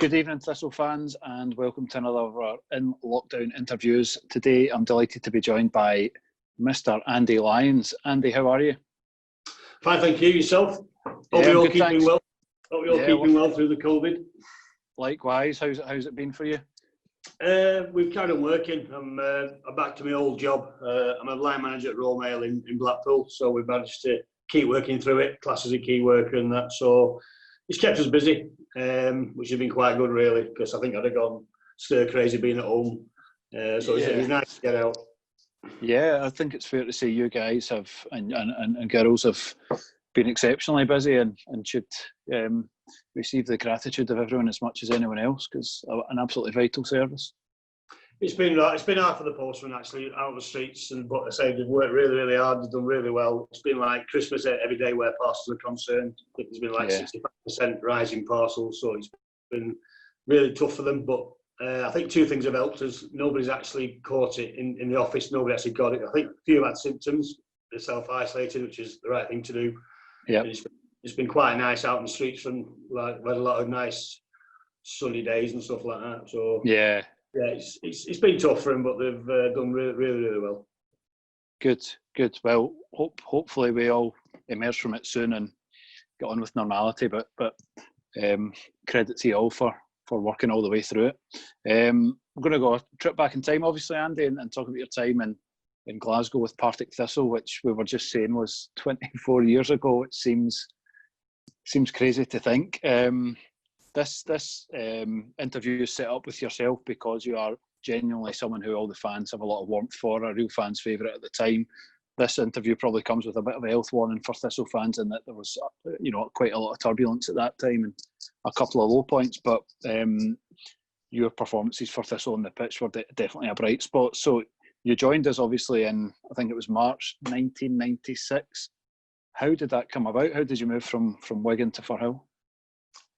Good evening, Thistle fans, and welcome to another of our in lockdown interviews. Today, I'm delighted to be joined by Mr. Andy Lyons. Andy, how are you? Fine, thank you. Yourself? Hope you're all keeping well. Hope you're all keeping well through the COVID. Likewise. How's it been for you? We've carried on working. I'm back to my old job. I'm a line manager at Royal Mail in Blackpool, so we've managed to keep working through it, class as a key worker and that. So it's kept us busy, which has been quite good, really, because I think I'd have gone stir crazy being at home. So it's nice to get out. Yeah, I think it's fair to say you guys have and girls have been exceptionally busy and should receive the gratitude of everyone as much as anyone else, because an absolutely vital service. It's been hard for the postman actually out on the streets, but I say they've worked really, really hard. They've done really well. It's been like Christmas every day where parcels are concerned. I think there's been like 65% rise in parcels, so it's been really tough for them. But I think two things have helped us. Nobody's actually caught it in the office. Nobody actually got it. I think a few had symptoms. They're self-isolated, which is the right thing to do. Yeah, it's been quite nice out in the streets, and like we had a lot of nice sunny days and stuff like that. So yeah, it's been tough for them, but they've done really, really, really well. Good. Well, hopefully we all emerge from it soon and get on with normality. But credit to you all for working all the way through it. We're going to go a trip back in time, obviously, Andy, and talk about your time in Glasgow with Partick Thistle, which we were just saying was 24 years ago. It seems crazy to think. This interview is set up with yourself because you are genuinely someone who all the fans have a lot of warmth for, a real fan's favourite at the time. This interview probably comes with a bit of a health warning for Thistle fans, in that there was, quite a lot of turbulence at that time and a couple of low points. But your performances for Thistle on the pitch were definitely a bright spot. So you joined us obviously in, I think it was March 1996. How did that come about? How did you move from Wigan to Firhill?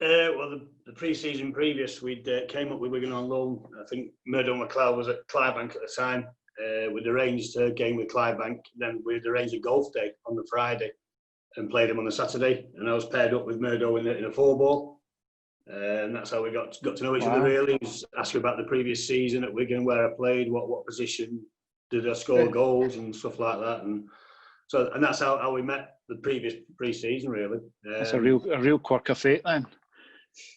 Well, the pre-season previous, we'd came up with Wigan on loan. I think Murdo McLeod was at Clydebank at the time. We'd arranged a game with Clydebank. Then we'd arranged a golf day on the Friday and played him on the Saturday. And I was paired up with Murdo in a 4-ball. And that's how we got to know each other, really. He was asking about the previous season at Wigan, where I played, what position did I score goals and stuff like that. And that's how we met the previous pre-season, really. It's a real quirk of fate then.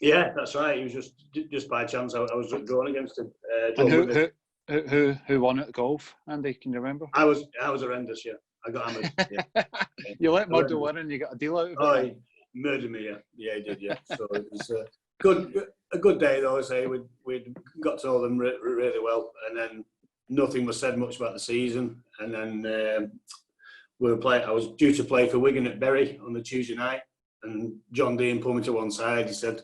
Yeah, that's right. It was just by chance I was drawn against him. And who won at golf, Andy? Can you remember? I was horrendous. Yeah, I got hammered. Yeah. You let Murdo win and you got a deal out of it. Oh, he murdered me. Yeah, he did. Yeah. So it was a good day though. I say we'd got to know them really well, and then nothing was said much about the season, and then we were playing. I was due to play for Wigan at Bury on the Tuesday night. And John Dean pulled me to one side. He said,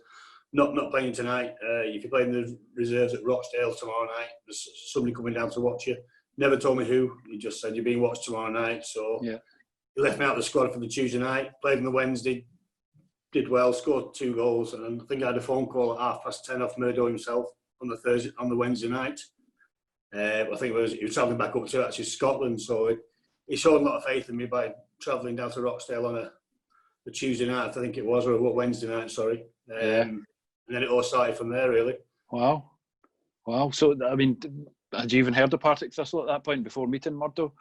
not playing tonight. If you're playing the reserves at Rochdale tomorrow night, there's somebody coming down to watch you. Never told me who. He just said, you're being watched tomorrow night. So he left me out of the squad for the Tuesday night. Played on the Wednesday. Did well, scored 2 goals. And I think I had a phone call at 10:30 off Murdo himself on the Wednesday night. I think he was travelling back up to actually Scotland. So he showed a lot of faith in me by travelling down to Rochdale on a Tuesday night, I think it was, or Wednesday night, sorry. And then it all started from there, really. Wow. So, I mean, had you even heard of Partick Thistle at that point before meeting Murdo?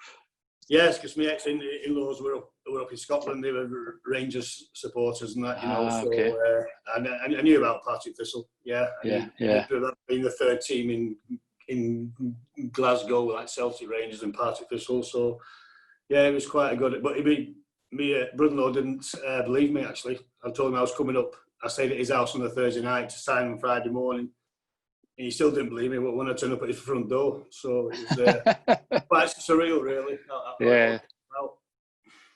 Yes, because my ex-in-laws were up in Scotland. They were Rangers supporters and that, you know. So I knew about Partick Thistle. Yeah. Being the third team in Glasgow, like Celtic, Rangers and Partick Thistle. So, yeah, it was quite a good. But my brother-in-law didn't believe me, actually. I told him I was coming up. I stayed at his house on a Thursday night to sign on Friday morning. And he still didn't believe me when I turned up at his front door. So it was quite surreal, really.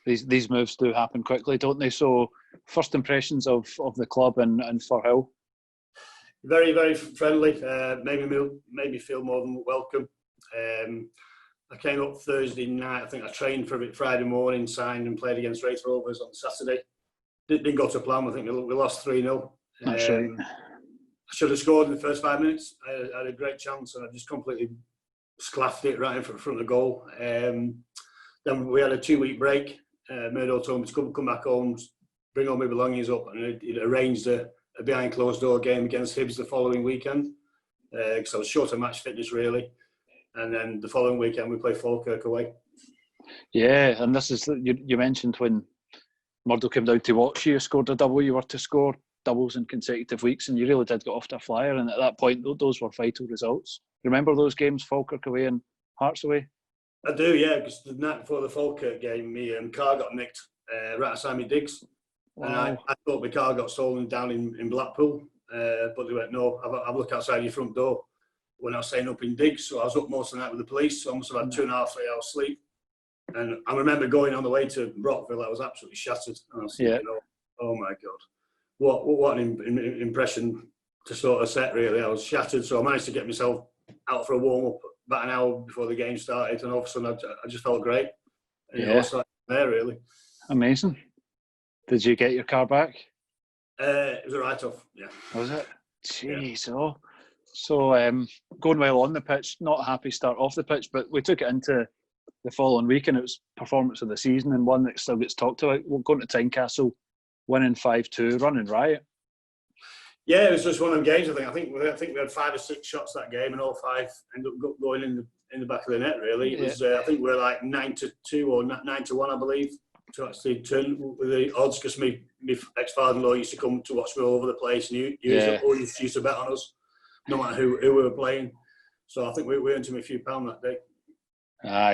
These moves do happen quickly, don't they? So first impressions of the club and Firhill? Very, very friendly. Made me feel more than welcome. I came up Thursday night. I think I trained for it Friday morning, signed and played against Wraith Rovers on Saturday. Didn't go to plan. I think we lost 3-0. That's right. I should have scored in the first 5 minutes. I had a great chance and I just completely sclaffed it right in front of the goal. Then we had a 2-week break. Murdo told me to come back home, bring all my belongings up, and he'd arranged a a behind closed door game against Hibs the following weekend because I was short of match fitness really, and then the following weekend we play Falkirk away. Yeah, and this is you mentioned when Murdo came down to watch you scored a double. You were to score doubles in consecutive weeks, and you really did get off to a flyer. And at that point, those were vital results. Remember those games, Falkirk away and Hearts away? I do, yeah, because the night before the Falkirk game, my car got nicked right outside my digs. Wow. And I thought my car got stolen down in Blackpool, but they went, no, have a look outside your front door when I was staying up in digs. So I was up most of the night with the police, so I must have had 2.5, 3 hours sleep. And I remember going on the way to Rockville, I was absolutely shattered. And I was thinking, oh my God, what an impression to sort of set, really. I was shattered, so I managed to get myself out for a warm-up about an hour before the game started, and all of a sudden I just felt great. And it all started there, really. Amazing. Did you get your car back? It was a write-off, yeah. Was it? Jeez, yeah. So going well on the pitch, not a happy start off the pitch, but we took it into the following week and it was performance of the season and one that still gets talked about. We're going to Tynecastle, winning 5-2, running riot. Yeah, it was just one of them games. I think we had 5 or 6 shots that game, and all 5 ended up going in the back of the net. Really, it was. I think we were like 9-2 or 9-1, I believe, to actually turn with the odds because my ex-father-in-law used to come to watch me all over the place, and he used to bet on us, no matter who we were playing. So I think we earned him a few pound that day.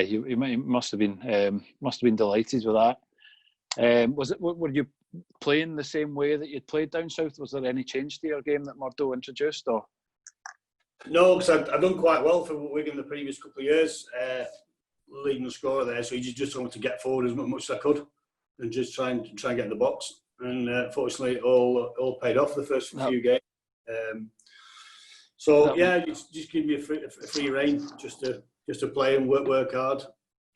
He must have been delighted with that. Were you playing the same way that you'd played down south? Was there any change to your game that Murdo introduced? Or no, because I'd done quite well for Wigan the previous couple of years, leading the scorer there. So he just wanted to get forward as much as I could and just try and get in the box. And fortunately, it all paid off the first few games. Just give me a free rein just to play and work hard.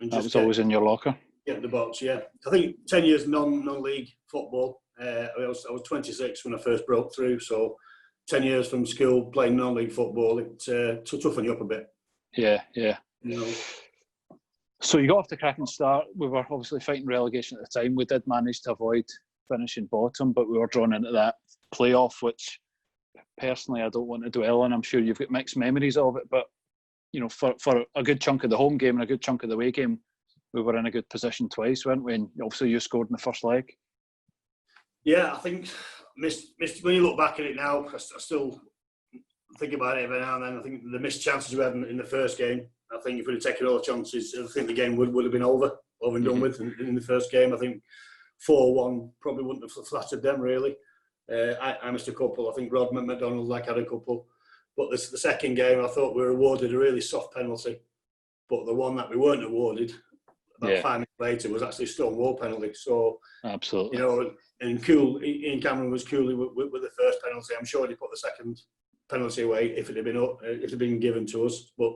And that was always in your locker. Get in the box, yeah. I think 10 years non-league football. I was 26 when I first broke through, so 10 years from school playing non-league football, it toughen you up a bit. Yeah. You know. So you got off to a cracking start. We were obviously fighting relegation at the time. We did manage to avoid finishing bottom, but we were drawn into that playoff, which personally I don't want to dwell on. I'm sure you've got mixed memories of it, but you know, for a good chunk of the home game and a good chunk of the away game, we were in a good position twice, weren't we? And obviously you scored in the first leg. Yeah, I think when you look back at it now, I still think about it every now and then. I think the missed chances we had in the first game, I think if we'd have taken all the chances, I think the game would have been over and done with in the first game. I think 4-1 probably wouldn't have flattered them, really. I missed a couple. I think Rod McDonald had a couple. But the second game, I thought we were awarded a really soft penalty. But the one that we weren't awarded, about 5 minutes later, was actually a stone wall penalty. So, absolutely, you know, and Ian Cameron was cool with the first penalty. I'm sure he put the second penalty away if it had been given to us. But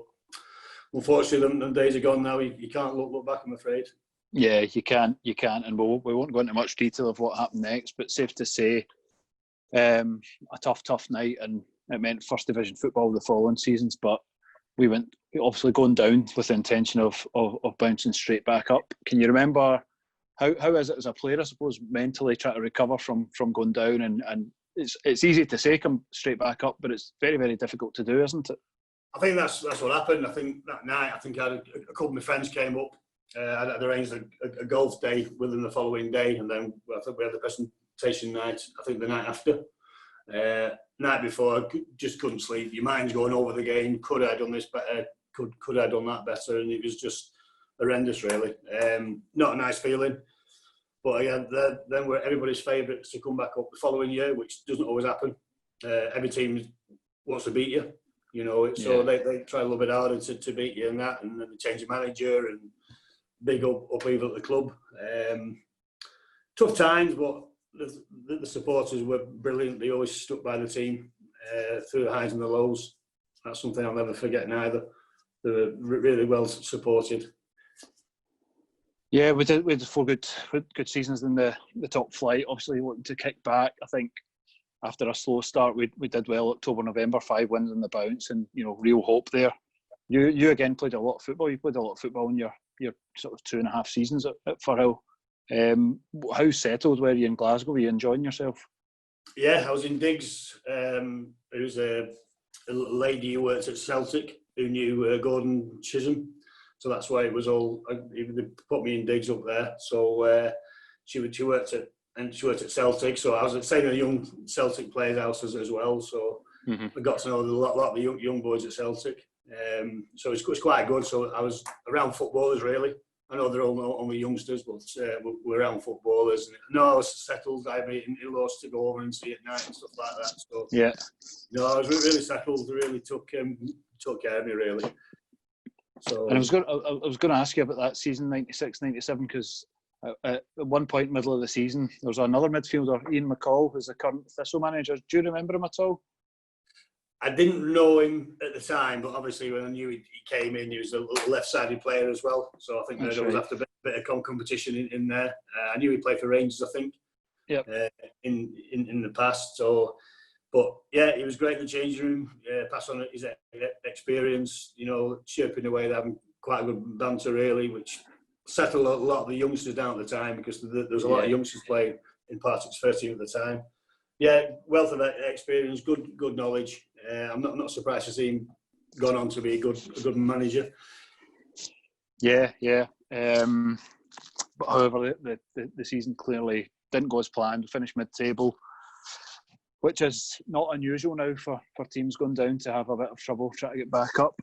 unfortunately, them days are gone now. You can't look back, I'm afraid. Yeah, you can't, and we won't go into much detail of what happened next. But safe to say, a tough night, and it meant first division football the following seasons. But we went obviously going down with the intention of bouncing straight back up. Can you remember how is it as a player, I suppose, mentally trying to recover from going down? And it's easy to say come straight back up, but it's very, very difficult to do, isn't it? I think that's what happened. I think that night, I had a couple of my friends came up. I'd arranged a golf day with them the following day, and then I think we had the presentation night, I think the night after. Night before, I just couldn't sleep. Your mind's going over the game. Could I have done this better? Could I have done that better? And it was just horrendous, really. Not a nice feeling. But again, then we're everybody's favourites to come back up the following year, which doesn't always happen. Every team wants to beat you, you know. So they try a little bit harder to beat you and that, and then they change the manager and big upheaval at the club. Tough times, but the supporters were brilliant. They always stuck by the team through the highs and the lows. That's something I'll never forget neither. They were really well supported. Yeah, we did 4 good seasons in the top flight. Obviously, wanting to kick back. I think after a slow start, we did well. October, November, 5 wins in the bounce, and you know, real hope there. You again played a lot of football. You played a lot of football in your sort of 2.5 seasons at Firhill. How settled were you in Glasgow? Were you enjoying yourself? Yeah, I was in digs. There was a lady who worked at Celtic who knew Gordon Chisholm, so that's why it was all. They put me in digs up there. So she worked at Celtic. So I was staying in a young Celtic players' house as well. So I got to know a lot of the young boys at Celtic. So it's quite good. So I was around footballers really. I know they're all only youngsters, but we're around footballers. No, I was settled. I had in-laws to go over and see at night and stuff like that. So yeah, no, I was really settled. They really took care of me really. So and I was going to ask you about that season 96, 97 because at one point, middle of the season, there was another midfielder, Ian McCall, who's the current Thistle manager. Do you remember him at all? I didn't know him at the time, but obviously when I knew he came in, he was a left-sided player as well. So I think there was after a bit of competition in there. I knew he played for Rangers, I think. Yep. In the past. So, but yeah, he was great in the changing room. Pass on his experience. You know, chirping away, they having quite a good banter really, which settled a lot of the youngsters down at the time because there was a lot of youngsters playing in Partick's first team at the time. Yeah, wealth of experience, good knowledge. I'm not surprised to see him gone on to be a good manager. Yeah. But however, the season clearly didn't go as planned. We finished mid-table, which is not unusual now for teams going down to have a bit of trouble trying to get back up.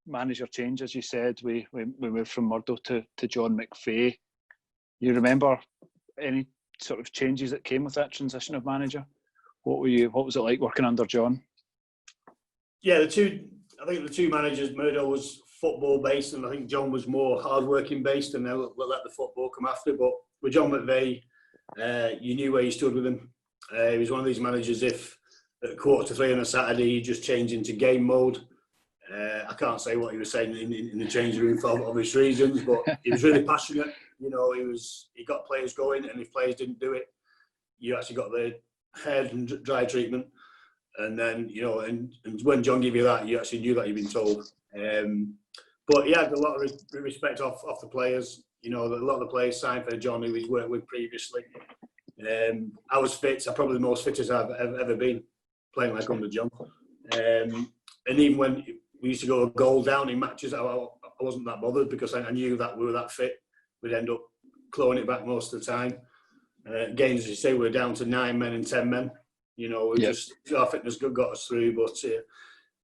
Manager change, as you said, we moved from Murdo to John McVeigh. You remember any sort of changes that came with that transition of manager? What was it like working under John? Yeah, I think the two managers, Murdo was football based, and I think John was more hard working based, and they'll let the football come after. But with John McVeigh, you knew where you stood with him. He was one of these managers. If at 2:45 on a Saturday, you just change into game mode. I can't say what he was saying in the changing room for obvious reasons, but he was really passionate. You know, he got players going, and if players didn't do it, you actually got the head and dry treatment. And then, you know, and when John gave you that, you actually knew that you'd been told. But he had a lot of respect off the players. You know, a lot of the players signed for John who he's worked with previously. I was fit. I'm probably the most fittest I've ever been playing like under John. And even when we used to go a goal down in matches, I wasn't that bothered because I knew that we were that fit. We'd end up clawing it back most of the time. Games, as you say, we were down to 9 men and 10 men. You know, just our fitness got us through. But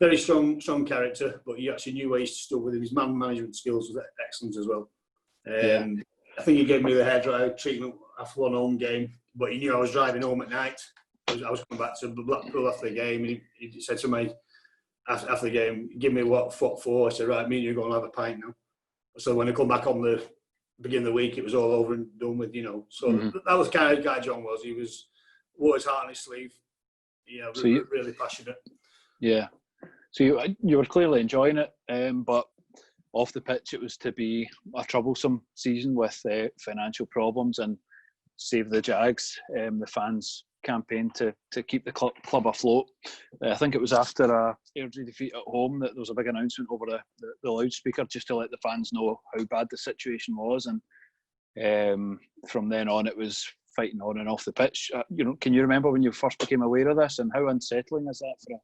very strong character. But you actually knew where he stood with him. His man management skills was excellent as well. I think he gave me the hairdryer treatment after one home game. But he knew I was driving home at night. I was coming back to Blackpool after the game, and he said to me after the game, "Give me what for?" I said, "Right, me and you go and have a pint now." So when I come back on the beginning of the week, it was all over and done with, you know. So that was kind of guy John was. He was wore his heart on his sleeve. Yeah, so really passionate. Yeah. So you were clearly enjoying it, but off the pitch it was to be a troublesome season with financial problems and Save the Jags, the fans campaign to keep the club afloat. I think it was after a Airdrie defeat at home that there was a big announcement over the loudspeaker just to let the fans know how bad the situation was, and from then on it was fighting on and off the pitch. You know, can you remember when you first became aware of this, and how unsettling is that for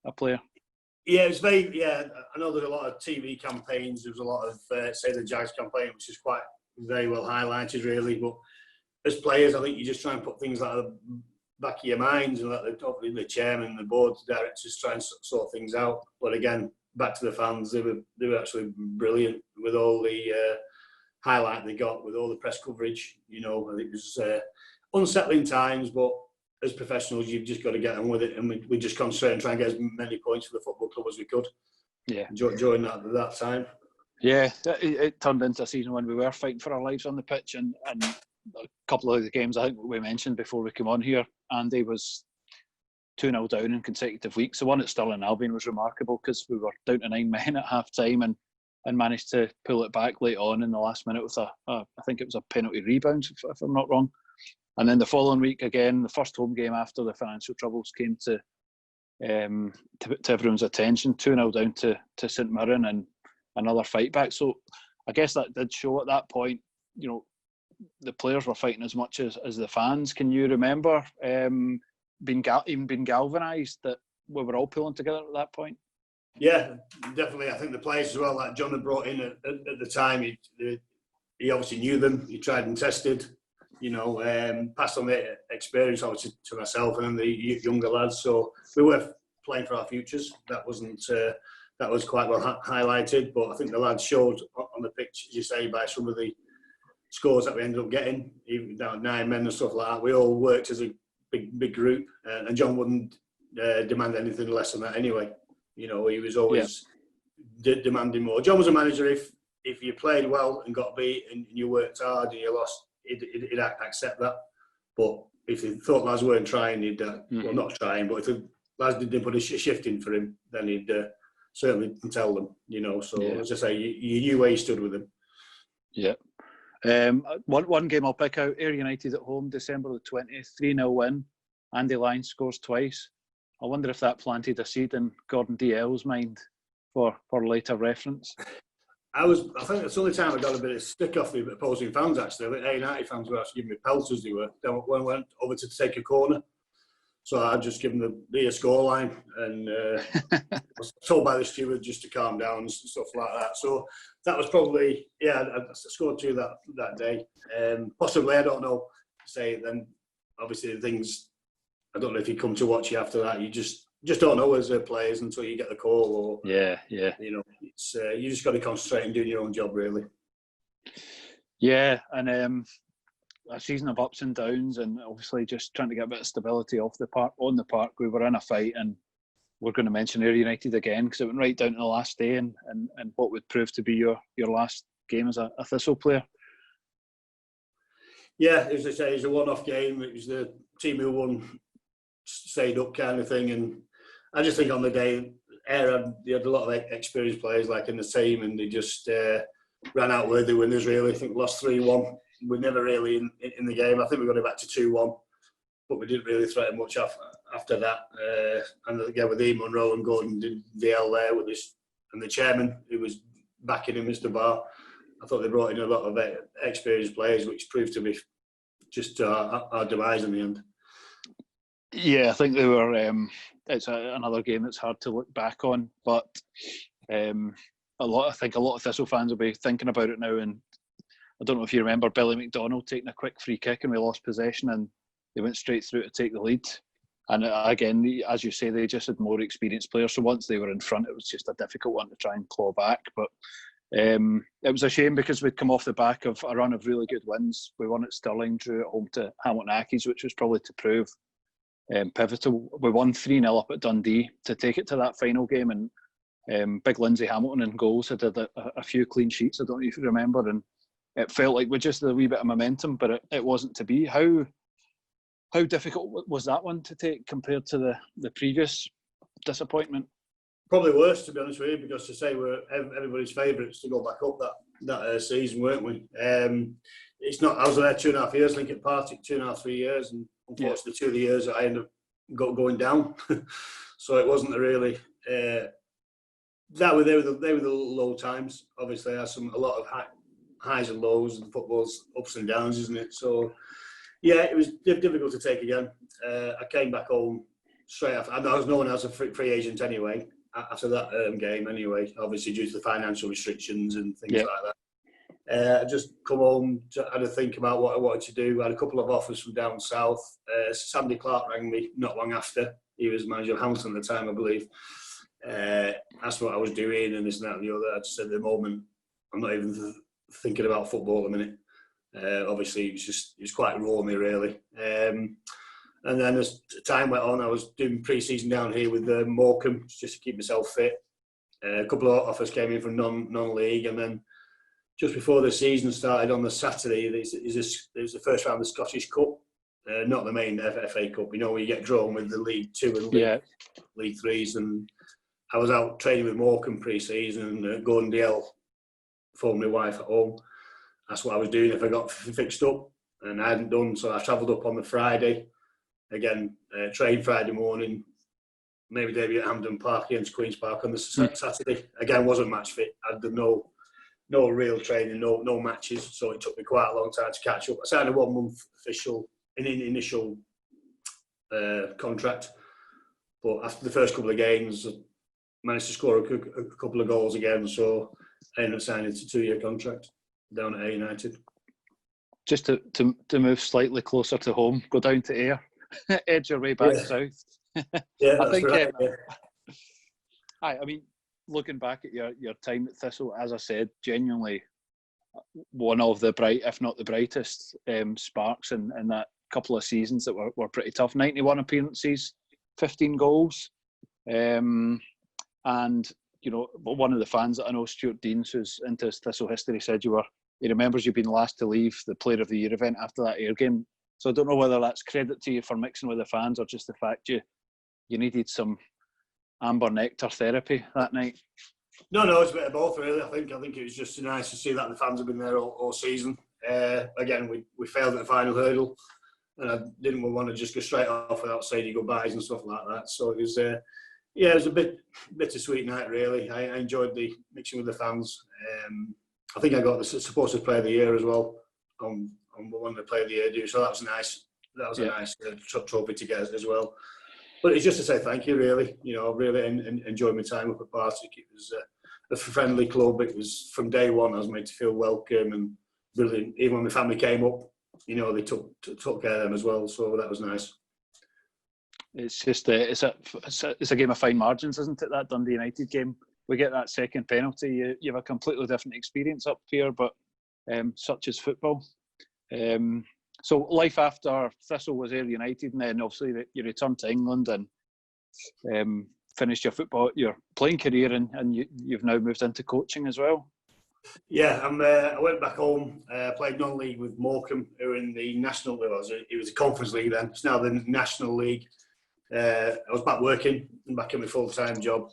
a player? Yeah, it's very. Yeah, I know there's a lot of TV campaigns. There was a lot of Save the Jags campaign, which is quite very well highlighted, really. But as players, I think you just try and put things like the back of your minds and let the chairman and the board directors try and sort things out. But again, back to the fans, they were actually brilliant with all the highlight they got, with all the press coverage. You know, I think it was unsettling times, but as professionals, you've just got to get on with it, and we just concentrate and try and get as many points for the football club as we could. Yeah, during that time. Yeah, it turned into a season when we were fighting for our lives on the pitch, and a couple of the games I think we mentioned before we came on here, Andy, was 2-0 down in consecutive weeks. The one at Stirling Albion was remarkable because we were down to 9 men at half time and managed to pull it back late on in the last minute with I think it was a penalty rebound, if I'm not wrong. And then the following week again, the first home game after the financial troubles came to everyone's attention, 2-0 down to St Mirren and another fight back. So I guess that did show at that point, you know, the players were fighting as much as the fans. Can you remember being galvanised that we were all pulling together at that point? Yeah, definitely. I think the players as well, like John had brought in at the time, he obviously knew them. He tried and tested, passed on the experience obviously to myself and the younger lads. So we were playing for our futures. That was quite well highlighted. But I think the lads showed on the pitch, as you say, by some of the scores that we ended up getting, even down 9 men and stuff like that. We all worked as a big group, and John wouldn't demand anything less than that anyway. He was always demanding more. John was a manager. If you played well and got beat and you worked hard and you lost, he'd accept that. But if he thought lads weren't trying, he'd well, not trying, but if the lads didn't put a shift in for him, then he'd certainly tell them. So as I say, you knew where you stood with him. Yeah. One game I'll pick out: Ayr United at home, December the 20th, 3-0 win. Andy Lyons scores twice. I wonder if that planted a seed in Gordon DL's mind for later reference. I think that's the only time I got a bit of stick off the opposing fans, actually. I think Ayr United fans were actually giving me pelts as they were. Then when I went over to take a corner, so I'd just given the scoreline, and I was told by the steward just to calm down and stuff like that. So that was probably, I scored 2 that day. Possibly, I don't know, say then, obviously the things, I don't know if you come to watch you after that, you just don't know as players until you get the call. Or it's you just got to concentrate on doing your own job, really. Yeah, and a season of ups and downs, and obviously just trying to get a bit of stability off the park. On the park, we were in a fight, and we're going to mention Ayr United again because it went right down to the last day, and what would prove to be your last game as a Thistle player. Yeah, as I say, it was a one-off game. It was the team who won stayed up kind of thing, and I just think on the day, Ayr had a lot of experienced players like in the team, and they just ran out worthy winners. Really, I think we lost 3-1. We're never really in the game. I think we got it back to 2-1, but we didn't really threaten much after that. And again with Ian Munro and Gordon DL there with this, and the chairman who was backing him, Mr. Barr. I thought they brought in a lot of experienced players, which proved to be just our demise in the end. Yeah, I think they were. It's another game that's hard to look back on, but I think a lot of Thistle fans will be thinking about it now. And I don't know if you remember Billy McDonald taking a quick free kick and we lost possession, and they went straight through to take the lead. And again, as you say, they just had more experienced players. So once they were in front, it was just a difficult one to try and claw back. But it was a shame because we'd come off the back of a run of really good wins. We won at Stirling, drew at home to Hamilton Accies, which was probably to prove pivotal. We won 3-0 up at Dundee to take it to that final game, and big Lindsay Hamilton in goals had a few clean sheets. I don't know if you remember, and it felt like we just had a wee bit of momentum, but it wasn't to be. How difficult was that one to take compared to the previous disappointment? Probably worse, to be honest with you, because to say we're everybody's favourites to go back up that season, weren't we? It's not. I was there 2.5 years, Lincoln Partick, 2.5, 3 years, and unfortunately 2 of the years I ended up going down. So it wasn't really they were the low times. Obviously, I had a lot of highs and lows, and football's ups and downs, isn't it? So yeah, it was difficult to take again. I came back home straight after. I was known as a free agent anyway after that game. Anyway, obviously due to the financial restrictions and things like that. I just come home, had to think about what I wanted to do. I had a couple of offers from down south. Sandy Clark rang me not long after. He was manager of Hamilton at the time, I believe. Asked what I was doing and this and that and the other. I just said at the moment, I'm not even thinking about football at the minute. Obviously, it was quite raw me, really. And then as time went on, I was doing pre-season down here with Morecambe just to keep myself fit. A couple of offers came in from non-league, and then just before the season started on the Saturday, it was the first round of the Scottish Cup, not the main FA Cup. You know, where you get drawn with the League Two and League Threes. And I was out training with Morecambe pre-season, and Gordon DL phoned my wife at home. That's what I was doing if I got fixed up, and I hadn't done. So I travelled up on the Friday. Again, trained Friday morning, maybe debut at Hampden Park against Queen's Park on the Saturday. Again, wasn't match fit. I had no no real training, no matches. So it took me quite a long time to catch up. I signed a 1 month initial contract, but after the first couple of games, I managed to score a couple of goals again. So I ended up signing a 2-year contract down at United. Just to move slightly closer to home, go down to Ayr, edge your way back south. Yeah, I think. Right, I mean, looking back at your time at Thistle, as I said, genuinely one of the bright, if not the brightest, sparks in that couple of seasons that were pretty tough. 91 appearances, 15 goals, and one of the fans that I know, Stuart Deans, who's into Thistle history, said he remembers you being last to leave the Player of the Year event after that Ayr game. So I don't know whether that's credit to you for mixing with the fans or just the fact you needed some amber nectar therapy that night. No, it's a bit of both, really. I think it was just nice to see that the fans have been there all season. Again, we failed at the final hurdle, and I didn't want to just go straight off without saying your goodbyes and stuff like that. So it was, it was a bittersweet night, really. I enjoyed the mixing with the fans. I think I got the supporters player of the year as well on one of the player of the year do. So that was nice. That was a nice trophy to get as well. But it's just to say thank you, really. Really enjoyed my time up at Partick. It was a friendly club. It was from day one I was made to feel welcome and brilliant. Even when my family came up, they took care of them as well. So that was nice. It's just it's a game of fine margins, isn't it? That Dundee United game. We get that second penalty. You have a completely different experience up here, but such is football. So life after Thistle was Ayr United, and then obviously you returned to England and finished your playing career, and you've now moved into coaching as well. Yeah, I went back home, played non-league with Morecambe, who were in the National League. It was a Conference League then. It's now the National League. I was back working and back in my full-time job.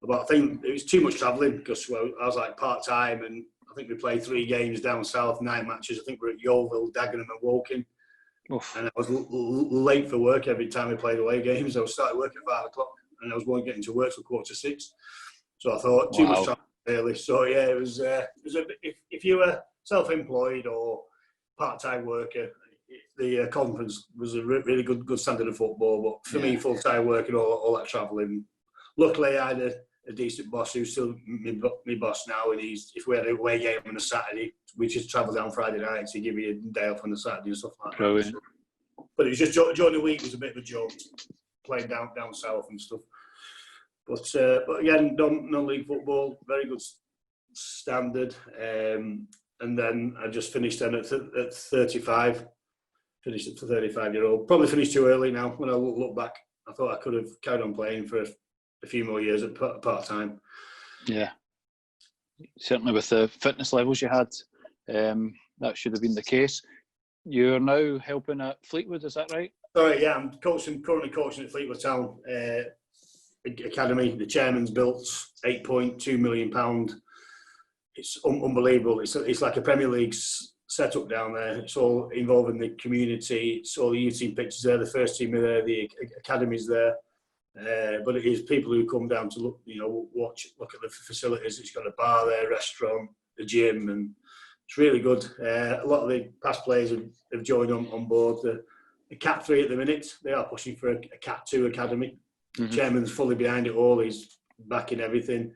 But I think it was too much travelling because I was like part-time, and I think we played 3 games down south, 9 matches. I think we were at Yeovil, Dagenham and Woking. Oof. And I was late for work every time we played away games. I was starting work at 5 o'clock and I was getting to work till 5:45. So I thought, too much travel early. So yeah, it was if you were self-employed or part-time worker, the conference was a really good standard of football. But for me, full-time work and all that travelling, luckily I had a decent boss who's still my boss now, and if we had a away game on a Saturday, we just travel down Friday night to give you a day off on the Saturday and stuff like that. So, but it was just during the week was a bit of a joke, playing down south and stuff. But again, non-league football, very good standard. And then I just finished then at 35. Finished at 35-year-old. Probably finished too early now. When I look back, I thought I could have carried on playing for a few more years at part-time. Yeah. Certainly with the fitness levels you had, that should have been the case. You're now helping at Fleetwood, is that right? Sorry, yeah, I'm currently coaching at Fleetwood Town Academy. The chairman's built £8.2 million. It's unbelievable. It's like a Premier League set up down there. It's all involving the community. It's all the youth team pitches there. The first team are there. The academy's there. But it is people who come down to look at the facilities. It's got a bar there, restaurant, a gym, and it's really good. A lot of the past players have joined on board. The Cat 3 at the minute, they are pushing for a Cat 2 academy. Mm-hmm. The chairman's fully behind it all. He's backing everything.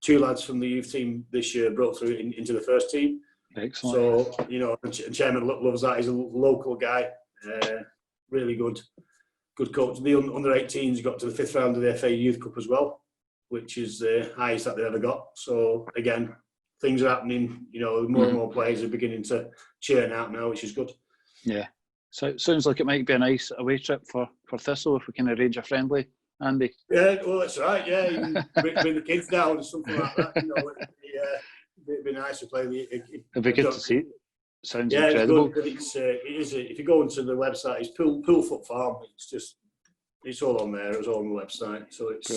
2 lads from the youth team this year brought through into the first team. Excellent. So, and chairman loves that. He's a local guy. Really good coach. The under-18s got to the 5th round of the FA Youth Cup as well, which is the highest that they've ever got. So again, things are happening. More and more players are beginning to churn out now, which is good. Yeah. So it sounds like it might be a nice away trip for Thistle if we can arrange a friendly, Andy. Yeah, well, that's right. Yeah, you can bring the kids down or something like that. It'd be nice to play. It'd be good to see. Sounds incredible. It's good, but it is. If you go onto the website, it's Poolfoot Farm. It's all on there. It's all on the website. So it's,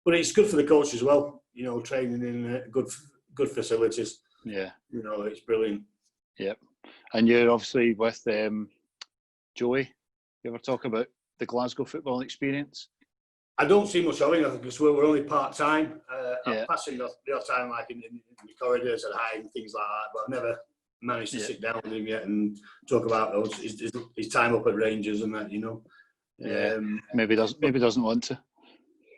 but it's good for the coach as well. Training in good facilities. Yeah. It's brilliant. Yep. And you're obviously with Joey. You ever talk about the Glasgow football experience? I don't see much of it, I think, because we're only part-time. Yeah. I'm passing the odd time, like in the corridors at high and things like that, but I've never managed to sit down with him yet and talk about those his time up at Rangers and that, you know. Yeah, maybe doesn't want to.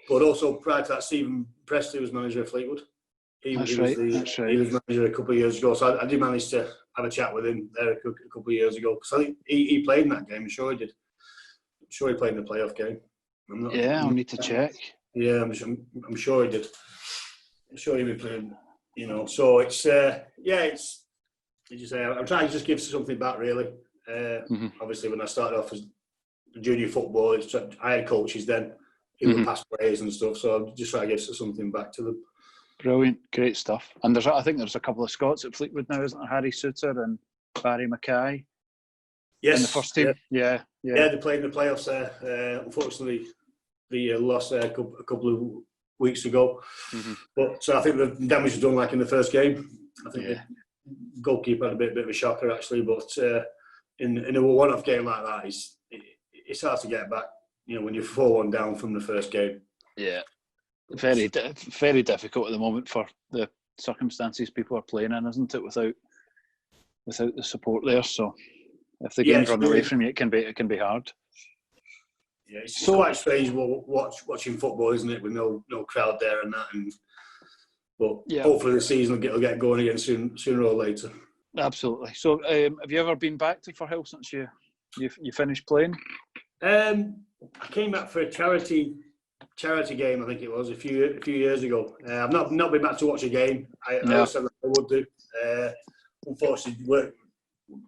But also prior to that, Stephen Prestley was manager of Fleetwood. He was manager a couple of years ago, so I did manage to have a chat with him there a couple of years ago, because I think he played in that game. I'm sure he did. I'm sure he played in the playoff game. I'll need to check. Yeah, I'm sure he did. I'm sure he'll be playing, you know. So it's it's. Did you say I'm trying to just give something back, really. Obviously, when I started off as junior football, I had coaches then who were past players and stuff. So I'm just trying to give something back to them. Brilliant, great stuff. And I think there's a couple of Scots at Fleetwood now, isn't there? Harry Souter and Barry Mackay. Yes, in the first team. Yeah, they played in the playoffs there. Unfortunately, they lost there a couple of weeks ago. But so I think the damage was done like in the first game. I think the goalkeeper had a bit of a shocker actually. But in a one-off game like that, it's hard to get back. You know, when you're 4-1 down from the first game. Yeah, very difficult at the moment for the circumstances people are playing in, isn't it? Without the support there, so if the game's run away from you, it can be hard. Yeah, it's quite strange watching football, isn't it? With no crowd there and that, but hopefully the season will get going again sooner or later. Absolutely. So, have you ever been back to Firhill since you finished playing? I came back for a charity game, I think it was a few years ago. I've not been back to watch a game. I always said that I would do. Unfortunately,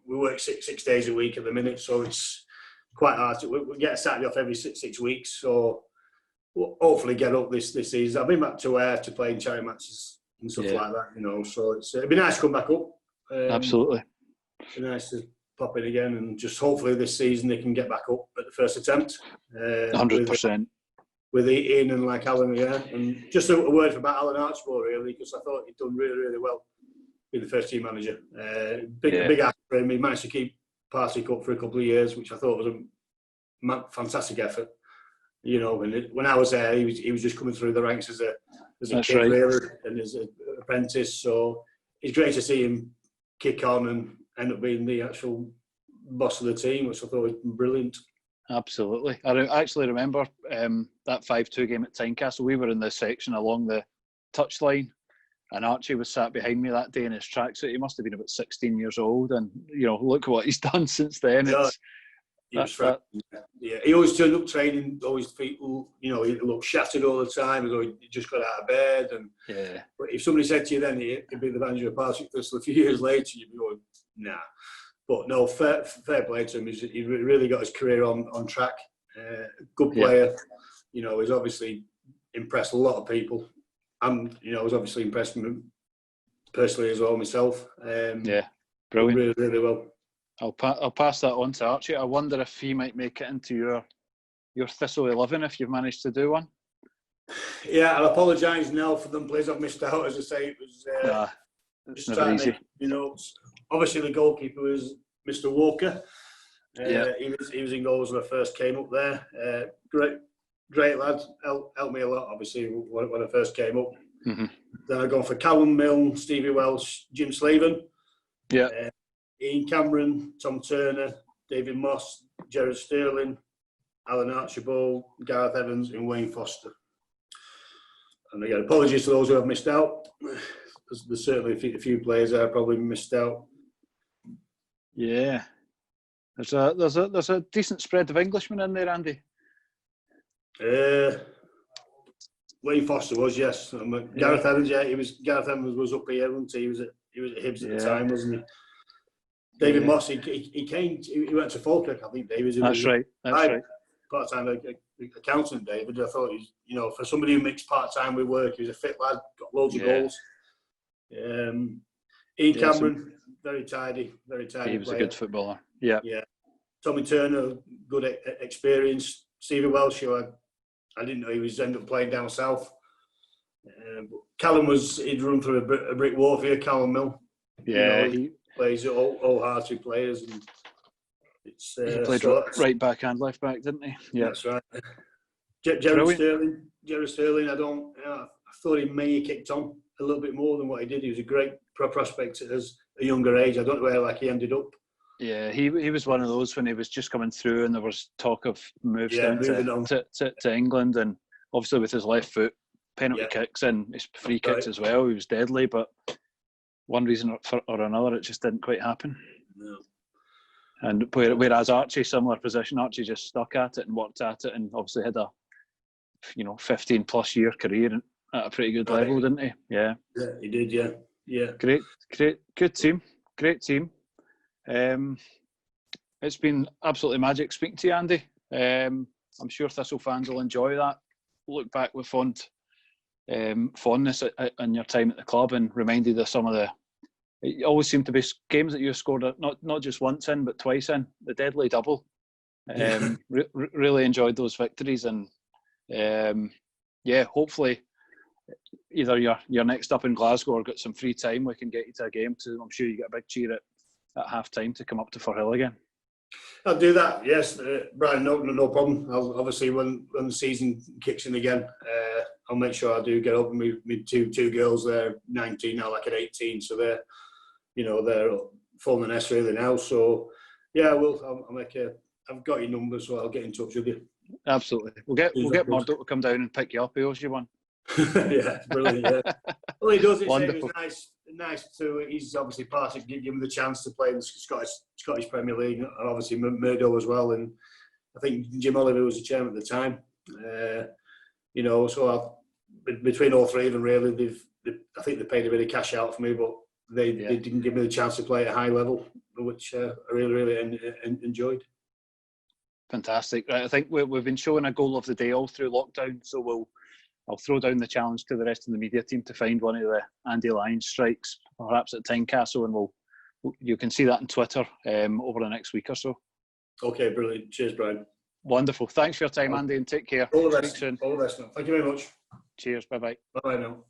we work six days a week at the minute, so it's quite hard. We get a Saturday off every 6 weeks, so we'll hopefully get up this season. I've been back to playing charity matches and stuff like that, you know. So it'd be nice to come back up. Absolutely. It'd be nice to pop in again, and just hopefully this season they can get back up at the first attempt. 100%. With Ian and like Alan, and just a word about Alan Archibald really, because I thought he'd done really, really well being the first team manager. Big ask for him. He managed to keep Partick Cup for a couple of years, which I thought was a fantastic effort. You know, when I was there, he was just coming through the ranks as a kid, really, and as an apprentice. So it's great to see him kick on and end up being the actual boss of the team, which I thought was brilliant. Absolutely. I actually remember that 5-2 game at Tynecastle. We were in the section along the touchline, and Archie was sat behind me that day in his tracksuit. He must have been about 16 years old, and you know, look what he's done since then. He always turned up training. Always feet, you know, he looked shattered all the time. As though he just got out of bed. And but if somebody said to you then he'd be the manager of Partick a few years later, you'd be going, nah. But no, fair play to him. He really got his career on track. Good player. You know, he's obviously impressed a lot of people. You know, I was obviously impressed with him personally as well myself. Brilliant. Really, really well. I'll pass that on to Archie. I wonder if he might make it into your Thistle 11 if you've managed to do one. Yeah, I'll apologise now for them players I've missed out. As I say, it was it's never easy. You know, obviously the goalkeeper was Mr. Walker. He was in goals when I first came up there. Great lad, helped me a lot. Obviously when I first came up. Then I've gone for Callum Milne, Stevie Welsh, Jim Slaven. Ian Cameron, Tom Turner, David Moss, Gerard Sterling, Alan Archibald, Gareth Evans, and Wayne Foster. And again, apologies to those who have missed out. There's certainly a few players that I probably missed out. Yeah, there's a decent spread of Englishmen in there, Andy. Wayne Foster was, yes. Gareth Evans, Gareth Evans was up here, wasn't he? He was at Hibs at the time, wasn't he? David Moss, he went to Falkirk, I think. David. That's right. Part-time accountant, David. I thought he's, you know, for somebody who mixed part-time with work, he was a fit lad, got loads of goals. Ian Cameron, very tidy He was player. A good footballer. Yeah. Tommy Turner, good experience. Stevie Welsh, who I didn't know he was ended up playing down south. But Callum he'd run through a brick wall for you, Callum Milne. Yeah, you know, he plays all hearty players. And he played right back and left back, didn't he? Yeah, that's right. Gerard Sterling. I thought he may have kicked on a little bit more than what he did. He was a great prospect at a younger age. I don't know where he ended up. Yeah, he was one of those when he was just coming through, and there was talk of moves down to England, and obviously with his left foot, penalty kicks and his free kicks as well, he was deadly. But one reason or another, it just didn't quite happen. No. And whereas Archie, similar position, Archie just stuck at it and worked at it, and obviously had a 15+ year career at a pretty good level, didn't he? Yeah, he did. Yeah. Great, good team, great team. It's been absolutely magic speaking to you, Andy. I'm sure Thistle fans will enjoy that. Look back with fondness on your time at the club, and reminded of some of the. It always seemed to be games that you scored not just once in, but twice in, the deadly double. Really enjoyed those victories, and hopefully either you're next up in Glasgow or got some free time, we can get you to a game. So I'm sure you get a big cheer at half time to come up to Firhill again. I'll do that. Yes, Brian. No problem. I'll, obviously, when the season kicks in again, I'll make sure I do get up with my two girls. They're 19 now, like at 18, so they're full the nest really now. So yeah, I'll make I've got your number, so I'll get in touch with you. Absolutely. We'll get Murdoch to come down and pick you up. He owes you one. Yeah, brilliant. Yeah. Well, he does. It was nice to. He's obviously part of give him the chance to play in the Scottish Premier League, and obviously Murdo as well. And I think Jim Oliver was the chairman at the time. So between all three of them, really, I think they paid a bit of cash out for me, but they didn't give me the chance to play at a high level, which I really enjoyed. Fantastic. Right, I think we've been showing a goal of the day all through lockdown, so I'll throw down the challenge to the rest of the media team to find one of the Andy Lyons strikes, perhaps at Tynecastle, and you can see that on Twitter over the next week or so. Okay, brilliant. Cheers, Brian. Wonderful. Thanks for your time, Andy, and take care. All the best. All the best now. Thank you very much. Cheers. Bye-bye. Bye now.